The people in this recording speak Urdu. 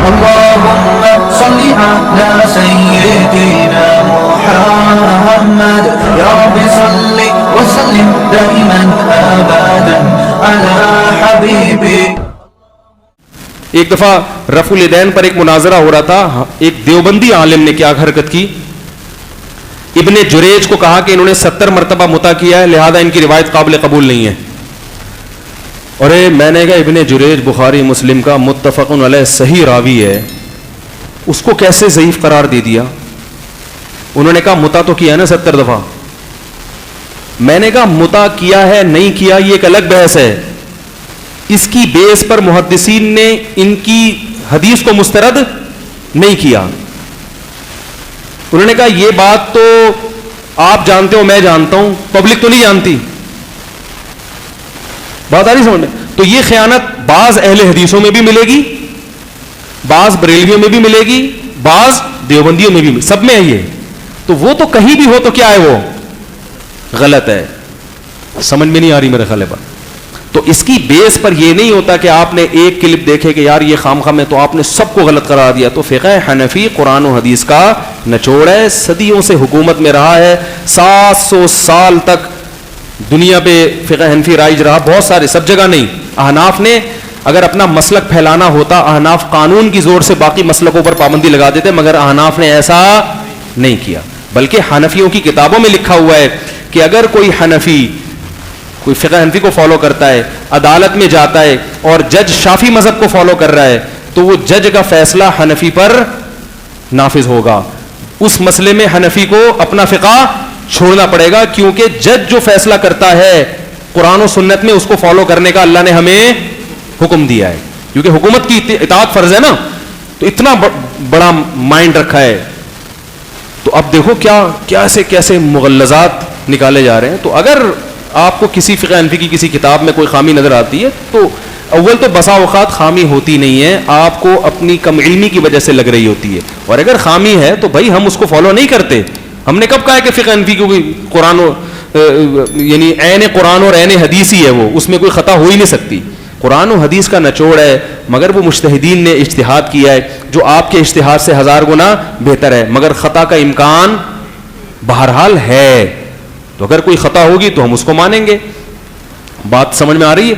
اللهم صل على سيدنا محمد يا رب صل وسلم دائما ابدا على حبيبك. ایک دفعہ رفع الیدین پر ایک مناظرہ ہو رہا تھا. ایک دیوبندی عالم نے کیا حرکت کی, ابن جریج کو کہا کہ انہوں نے 70 مرتبہ مطع کیا ہے, لہذا ان کی روایت قابل قبول نہیں ہے. اور میں نے کہا ابن جریج بخاری مسلم کا متفق علیہ صحیح راوی ہے, اس کو کیسے ضعیف قرار دے دیا؟ انہوں نے کہا مطع تو کیا ہے نا 70 دفعہ. میں نے کہا مطع کیا ہے نہیں کیا یہ ایک الگ بحث ہے, اس کی بیس پر محدثین نے ان کی حدیث کو مسترد نہیں کیا. انہوں نے کہا یہ بات تو آپ جانتے ہو میں جانتا ہوں, پبلک تو نہیں جانتی. بات آ رہی سمجھ میں؟ تو یہ خیانت بعض اہل حدیثوں میں بھی ملے گی, بعض بریلویوں میں بھی ملے گی, بعض دیوبندیوں میں بھی, سب میں ہے یہ. تو وہ تو کہیں بھی ہو تو کیا ہے, وہ غلط ہے. سمجھ میں نہیں آ رہی میرے خیال پر. تو اس کی بیس پر یہ نہیں ہوتا کہ آپ نے ایک کلپ دیکھے کہ یار یہ خامخواہ میں, تو آپ نے سب کو غلط قرار دیا. تو فقہ حنفی قرآن و حدیث کا نچوڑ ہے, صدیوں سے حکومت میں رہا ہے, 700 سال تک دنیا پہ فقہ حنفی رائج رہا, بہت سارے, سب جگہ نہیں. احناف نے اگر اپنا مسلک پھیلانا ہوتا, احناف قانون کی زور سے باقی مسلکوں پر پابندی لگا دیتے, مگر احناف نے ایسا نہیں کیا. بلکہ حنفیوں کی کتابوں میں لکھا ہوا ہے کہ اگر کوئی حنفی, کوئی فقہ حنفی کو فالو کرتا ہے, عدالت میں جاتا ہے اور جج شافی مذہب کو فالو کر رہا ہے, تو وہ جج کا فیصلہ حنفی پر نافذ ہوگا. اس مسئلے میں حنفی کو اپنا فقہ چھوڑنا پڑے گا, کیونکہ جج جو فیصلہ کرتا ہے قرآن و سنت میں اس کو فالو کرنے کا اللہ نے ہمیں حکم دیا ہے, کیونکہ حکومت کی اطاعت فرض ہے نا. تو اتنا بڑا مائنڈ رکھا ہے. تو اب دیکھو کیسے کیسے مغلظات نکالے جا رہے ہیں. تو اگر آپ کو کسی فقہ حنفی کی کسی کتاب میں کوئی خامی نظر آتی ہے, تو اول تو بسا اوقات خامی ہوتی نہیں ہے, آپ کو اپنی کم علمی کی وجہ سے لگ رہی ہوتی ہے. اور اگر خامی ہے تو بھائی ہم اس کو فالو نہیں کرتے. ہم نے کب کہا ہے کہ فقہ حنفی کو قرآن یعنی عین قرآن اور عین حدیث ہی ہے, وہ اس میں کوئی خطا ہو ہی نہیں سکتی. قرآن و حدیث کا نچوڑ ہے, مگر وہ مجتہدین نے اجتہاد کیا ہے جو آپ کے اجتہاد سے 1000 گنا بہتر ہے, مگر خطا کا امکان بہرحال ہے. تو اگر کوئی خطا ہوگی تو ہم اس کو مانیں گے. بات سمجھ میں آ رہی ہے؟